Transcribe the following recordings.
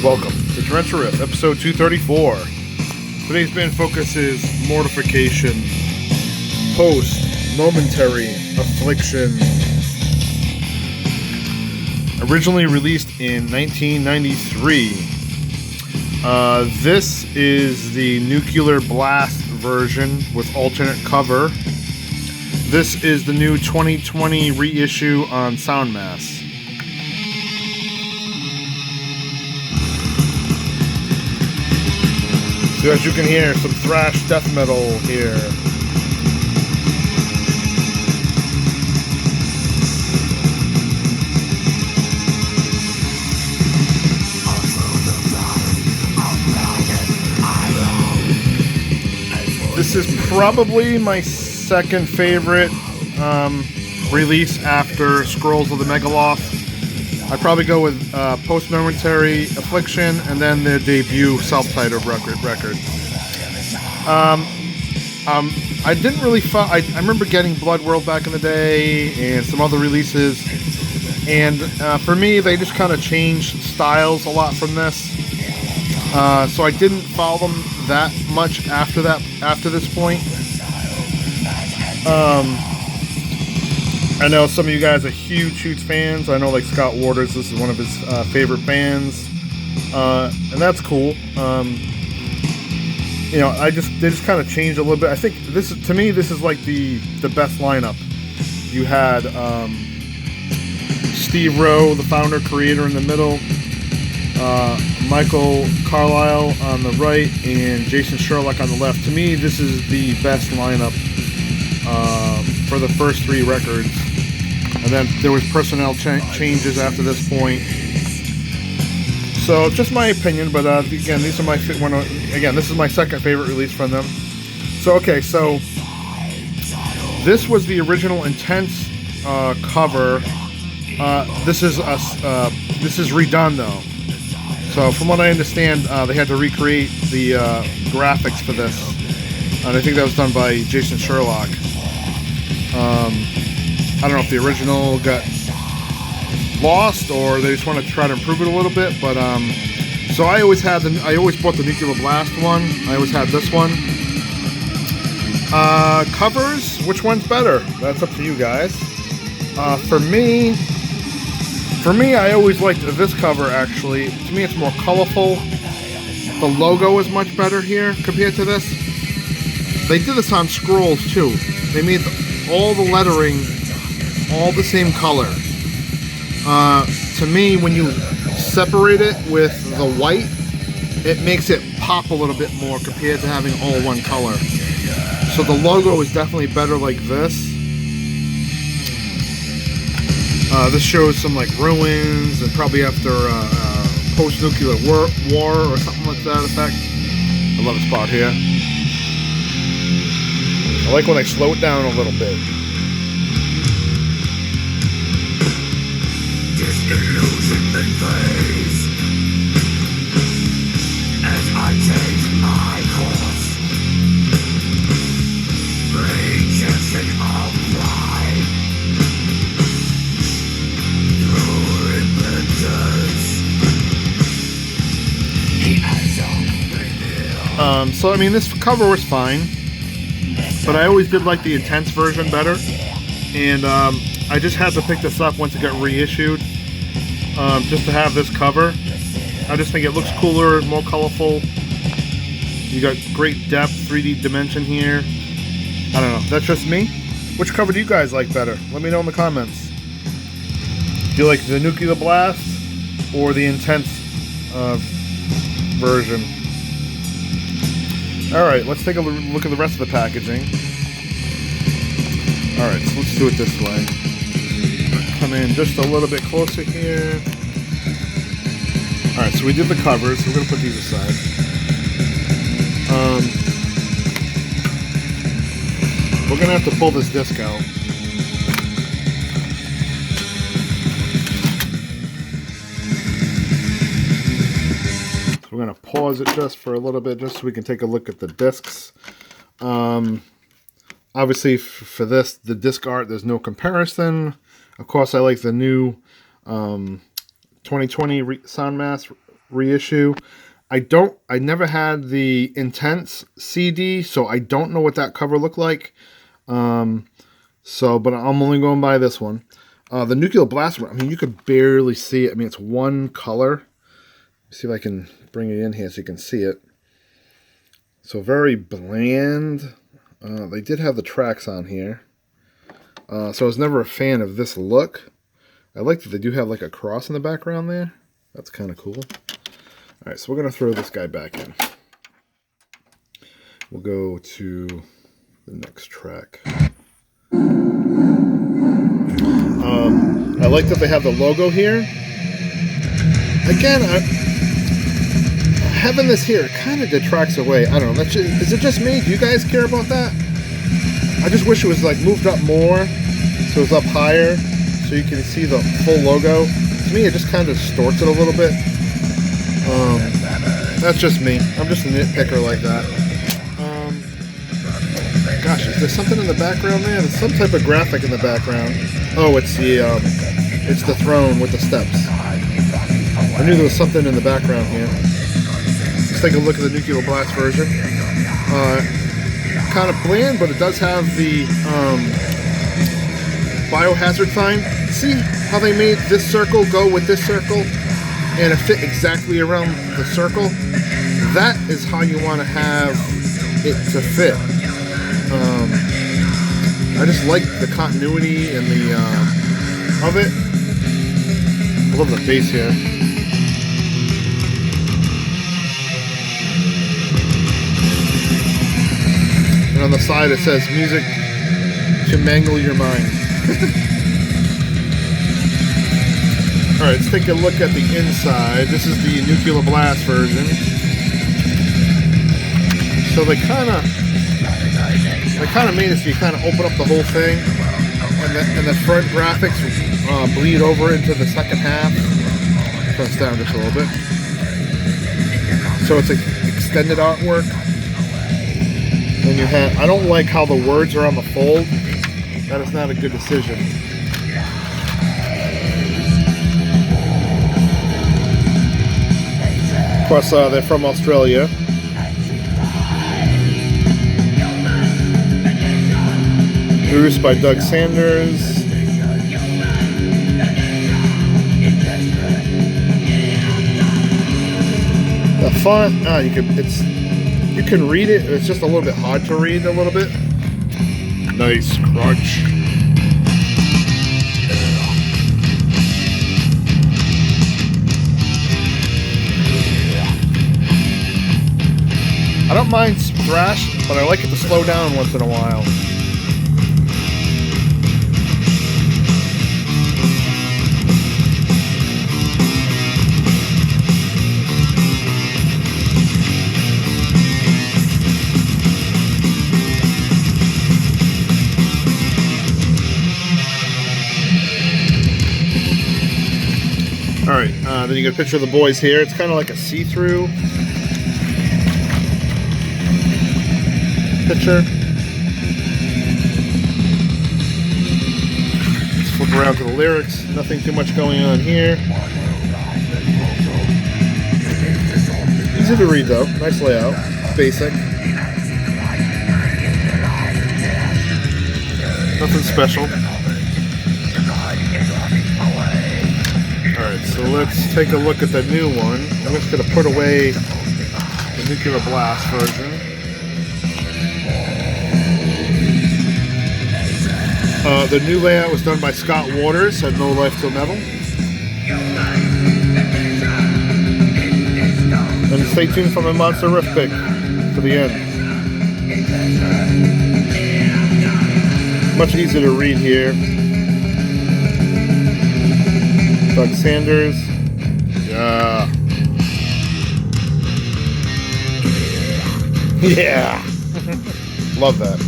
Welcome to Torrential Riff, episode 234. Today's band focus is Mortification, Post, Momentary, Affliction. Originally released in 1993. This is the Nuclear Blast version with alternate cover. This is the new 2020 reissue on Soundmass. So as you can hear, some thrash death metal here. This is probably my second favorite release after Scrolls of the Megaloth. I'd probably go with Post Momentary, Affliction, and then their debut self-titled record. I didn't really I remember getting Blood World back in the day and some other releases, and for me they just kind of changed styles a lot from this, so I didn't follow them that much after this point. I know some of you guys are huge fans. I know, like Scott Waters, this is one of his favorite bands, and that's cool. You know, they just kind of changed a little bit. I think this is like the best lineup. You had Steve Rowe, the founder creator, in the middle, Michael Carlisle on the right, and Jason Sherlock on the left. To me, this is the best lineup for the first three records. And then there was personnel changes after this point. So just my opinion, but again, this is my second favorite release from them. So this was the original Intense cover. This is redone though. So from what I understand, they had to recreate the graphics for this, and I think that was done by Jason Sherlock. I don't know if the original got lost or they just want to try to improve it a little bit, but so I always bought the Nuclear Blast one. I always had this one. Covers, which one's better? That's up to you guys. For me, I always liked this cover, actually. To me, it's more colorful. The logo is much better here compared to this. They did this on Scrolls, too. They made all the lettering all the same color. To me, when you separate it with the white, it makes it pop a little bit more compared to having all one color. So the logo is definitely better like this. This shows some like ruins and probably after post-nuclear war or something like that effect. I love the spot here. I like when I slow it down a little bit. Disillusionment fades as I change my course. Rejection of life through repentance. He has only So I mean, this cover was fine, but I always did like the Intense version better, and I just had to pick this up once it got reissued, just to have this cover. I just think it looks cooler, more colorful. You got great depth, 3D dimension here. I don't know, that's just me. Which cover do you guys like better? Let me know in the comments. Do you like the Nuclear Blast or the Intense version? Alright, let's take a look at the rest of the packaging. Alright, so let's do it this way. Come in just a little bit closer here. Alright, so we did the covers, so we're going to put these aside. We're going to have to pull this disc out. So we're going to pause it just for a little bit, just so we can take a look at the discs. Obviously, for this, the disc art, there's no comparison. Of course, I like the new 2020 Soundmass reissue. I never had the Intense CD, so I don't know what that cover looked like. But I'm only going by this one. The Nuclear Blast one, I mean, you could barely see it. I mean, it's one color. See if I can bring it in here so you can see it. So very bland. They did have the tracks on here. So I was never a fan of this look. I like that they do have like a cross in the background there. That's kind of cool. Alright, so we're going to throw this guy back in. We'll go to the next track. I like that they have the logo here. Again, having this here kind of detracts away. I don't know. Is it just me? Do you guys care about that? I just wish it was like moved up more, so it was up higher, so you can see the full logo. To me, it just kind of distorts it a little bit. That's just me. I'm just a nitpicker like that. Gosh, is there something in the background there? There's some type of graphic in the background. Oh, it's the throne with the steps. I knew there was something in the background here. Let's take a look at the Nuclear Blast version. Kind of bland, but it does have the biohazard sign. See how they made this circle go with this circle? And it fit exactly around the circle? That is how you want to have it to fit. I just like the continuity and the of it. I love the bass here. And on the side it says music to mangle your mind. Alright, let's take a look at the inside. This is the Nuclear Blast version. So they kind of made it so you kind of open up the whole thing, and the front graphics bleed over into the second half. Press down just a little bit. So it's extended artwork. And you have, I don't like how the words are on the fold. That is not a good decision. Of course, they're from Australia. Produced by Doug Sanders. The font, you can read it. It's just a little bit hard to read a little bit. Nice crunch. I don't mind thrash, but I like it to slow down once in a while. Alright, then you get a picture of the boys here. It's kind of like a see-through picture. Let's flip around to the lyrics. Nothing too much going on here. Easy to read though. Nice layout. Basic. Nothing special. Alright, so let's take a look at the new one. I'm just going to put away the Nuclear Blast version. The new layout was done by Scott Waters at No Life Till Metal. And stay tuned for my monster riff pick to the end. Much easier to read here. Doug Sanders. Yeah. Yeah. Love that.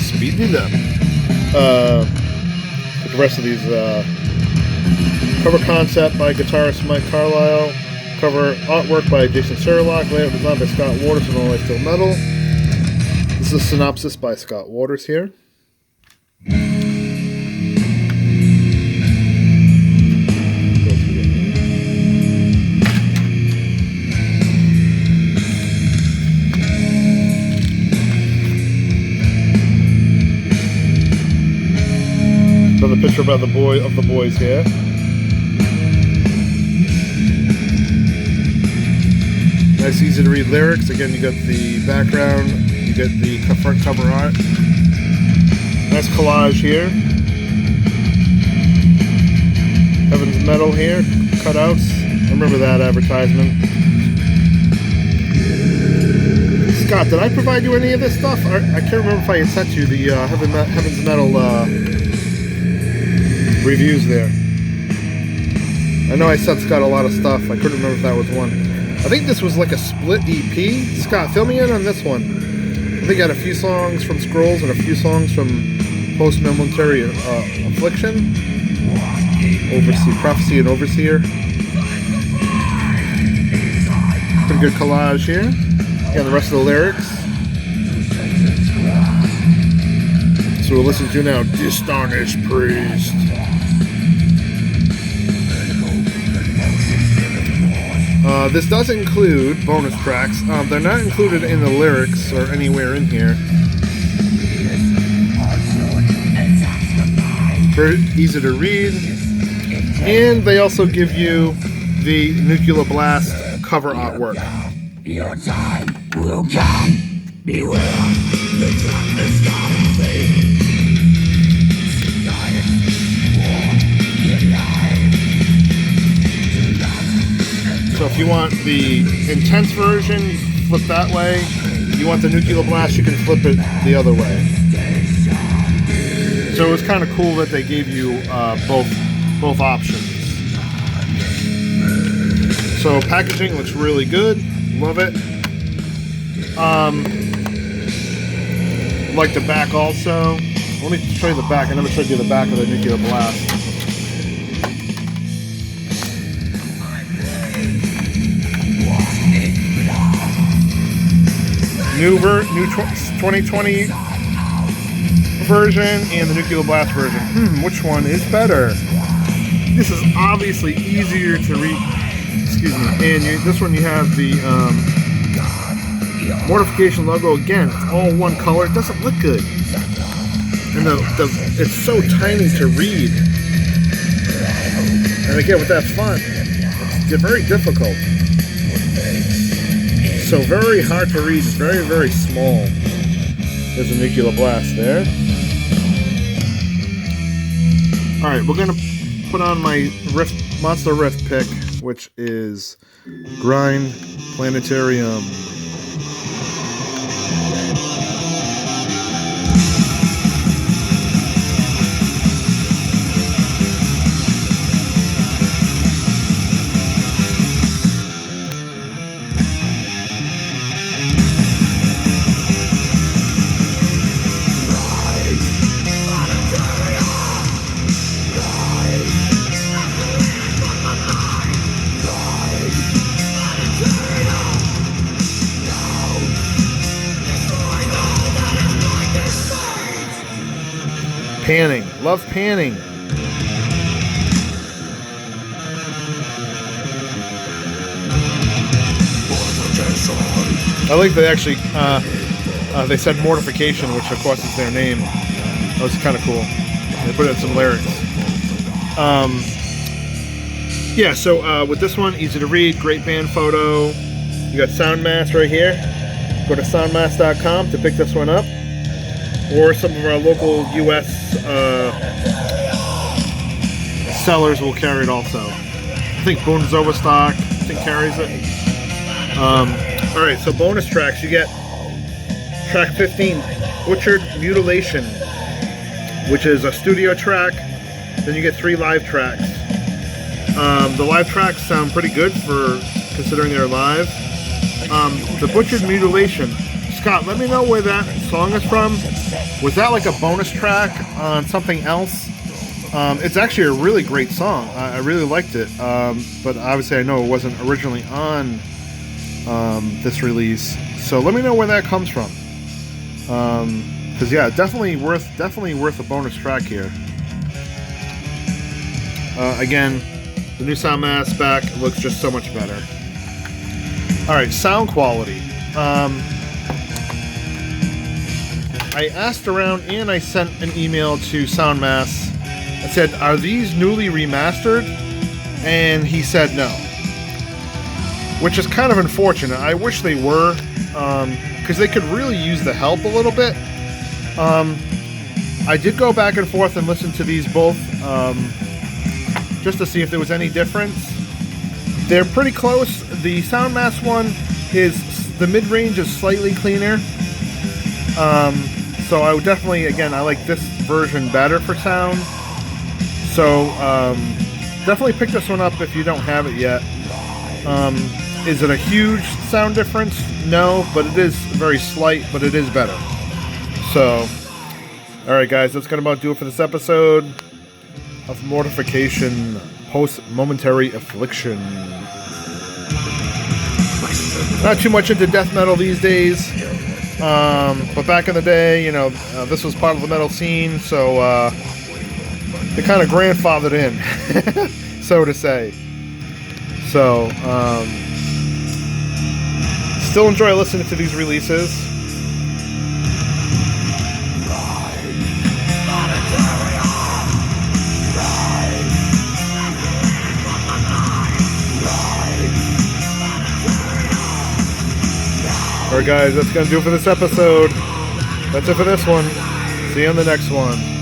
Speed it up. With the rest of these. Cover concept by guitarist Mike Carlisle. Cover artwork by Jason Serlock. Layout designed by Scott Waters and All I Still Metal. This is a synopsis by Scott Waters here. Another picture about the boys here. Nice, easy to read lyrics. Again, you got the background, you get the front cover art. Nice collage here. Heaven's Metal here, cutouts. I remember that advertisement. Scott, did I provide you any of this stuff? I can't remember if I had sent you the Heaven's Metal reviews there. I know I sent Scott a lot of stuff. I couldn't remember if that was one. I think this was like a split EP. Scott, fill me in on this one. I think I got a few songs from Scrolls and a few songs from Momentary Affliction. Prophecy and Overseer. Pretty good collage here. Again, the rest of the lyrics. So we'll listen to now, Distarnished Priest. This does include bonus tracks. They're not included in the lyrics or anywhere in here. Very easy to read. And they also give you the Nuclear Blast cover artwork. Your time will come. Beware. The time is coming. So if you want the intense version, flip that way. If you want the Nuclear Blast, you can flip it the other way. So it was kind of cool that they gave you both options. So packaging looks really good. Love it. Like the back also. Let me show you the back. I never showed you the back of the Nuclear Blast. New 2020 version and the Nuclear Blast version. Which one is better? This is obviously easier to read. Excuse me. And this one you have the Mortification logo again. It's all one color. It doesn't look good, and it's so tiny to read. And again, with that font, it's very difficult. So very hard to read, very, very small. There's a Nuclear Blast there. Alright, we're going to put on my monster riff pick, which is Grind Planetarium. Panning. Love panning. I like they actually they said Mortification, which of course is their name. That was kind of cool. They put in some lyrics. Yeah, so with this one, easy to read, great band photo. You got Soundmass right here. Go to soundmass.com to pick this one up. Or some of our local U.S. sellers will carry it also. I think Boone's Overstock, carries it. Alright, so bonus tracks. You get track 15, Butchered Mutilation, which is a studio track. Then you get 3 live tracks. The live tracks sound pretty good for considering they're live. The Butchered Mutilation Scott, let me know where that song is from. Was that like a bonus track on something else? It's actually a really great song. I really liked it. But obviously I know it wasn't originally on this release. So let me know where that comes from. Because yeah, definitely worth a bonus track here. Again, the new Soundmass back looks just so much better. Alright, sound quality. I asked around and I sent an email to Soundmass. I said, are these newly remastered? And he said no. Which is kind of unfortunate. I wish they were, because they could really use the help a little bit. I did go back and forth and listen to these both, just to see if there was any difference. They're pretty close. The Soundmass one the mid-range is slightly cleaner. So I would definitely, again, I like this version better for sound. So definitely pick this one up if you don't have it yet. Is it a huge sound difference? No, but it is very slight, but it is better. So, alright guys, that's going to about do it for this episode of Mortification post-Momentary Affliction. Not too much into death metal these days, but back in the day, you know, this was part of the metal scene, so they kind of grandfathered in, so to say. So, still enjoy listening to these releases. Alright guys, that's going to do it for this episode. That's it for this one. See you on the next one.